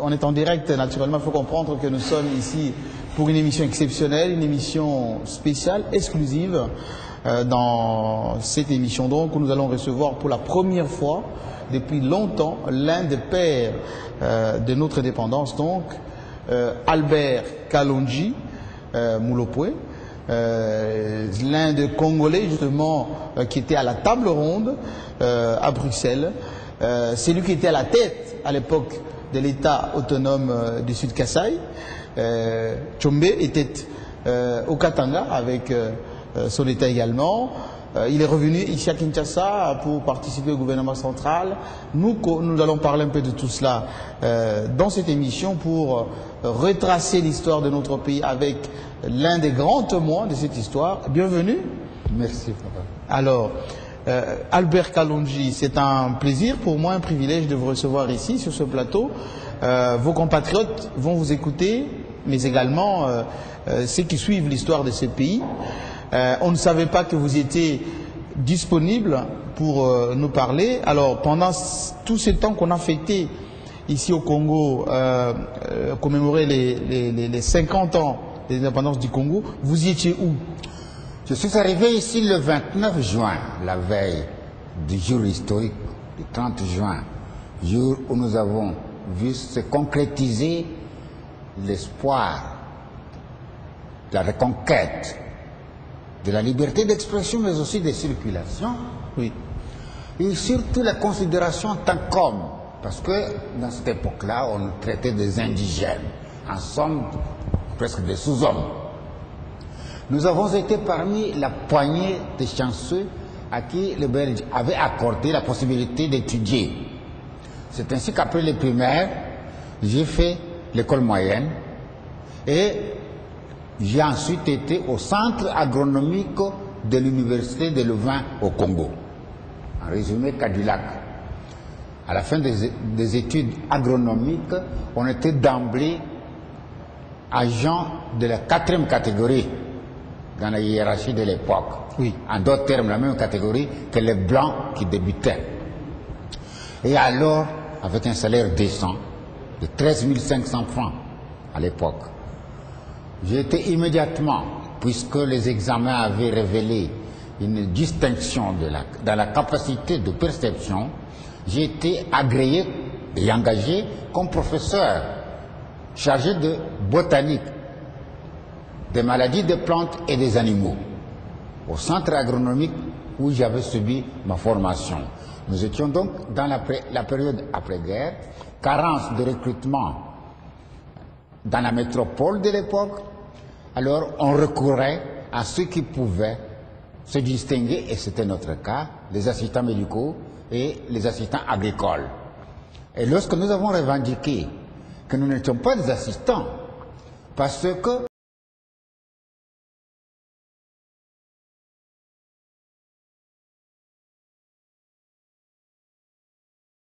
On est en direct, naturellement, il faut comprendre que nous sommes ici pour une émission exceptionnelle, une émission spéciale, exclusive. Dans cette émission, donc, où nous allons recevoir pour la première fois, depuis longtemps, l'un des pères de notre indépendance, donc, Albert Kalonji Mulopwe, l'un des Congolais, justement, qui était à la table ronde à Bruxelles. C'est lui qui était à la tête, à l'époque, de l'État autonome du Sud Kasaï. Tshombe était au Katanga avec son État également. Il est revenu ici à Kinshasa pour participer au gouvernement central. Nous allons parler un peu de tout cela dans cette émission pour retracer l'histoire de notre pays avec l'un des grands témoins de cette histoire. Bienvenue. Merci, papa. Alors, Albert Kalonji, c'est un plaisir pour moi, un privilège de vous recevoir ici sur ce plateau. Vos compatriotes vont vous écouter, mais également ceux qui suivent l'histoire de ce pays. On ne savait pas que vous étiez disponible pour nous parler. Alors, pendant tout ce temps qu'on a fêté ici au Congo, commémorer les 50 ans de l'indépendance du Congo, vous y étiez où? Je suis arrivé ici le 29 juin, la veille du jour historique, du 30 juin, jour où nous avons vu se concrétiser l'espoir de la reconquête de la liberté d'expression, mais aussi de circulation. Oui. Et surtout la considération en tant qu'homme, parce que dans cette époque-là, on traitait des indigènes, en somme, presque des sous-hommes. Nous avons été parmi la poignée de chanceux à qui les Belges avaient accordé la possibilité d'étudier. C'est ainsi qu'après les primaires, j'ai fait l'école moyenne et j'ai ensuite été au centre agronomique de l'université de Louvain au Congo. En résumé, Cadillac. À la fin des études agronomiques, on était d'emblée agent de la 4e catégorie dans la hiérarchie de l'époque. Oui. En d'autres termes, la même catégorie que les Blancs qui débutaient. Et alors, avec un salaire décent de 13 500 francs à l'époque, j'ai été immédiatement, puisque les examens avaient révélé une distinction dans la capacité de perception, j'ai été agréé et engagé comme professeur chargé de botanique, des maladies des plantes et des animaux, au centre agronomique où j'avais subi ma formation. Nous étions donc dans la période après-guerre, carence de recrutement dans la métropole de l'époque. Alors on recourait à ceux qui pouvaient se distinguer, et c'était notre cas, les assistants médicaux et les assistants agricoles. Et lorsque nous avons revendiqué que nous n'étions pas des assistants, parce que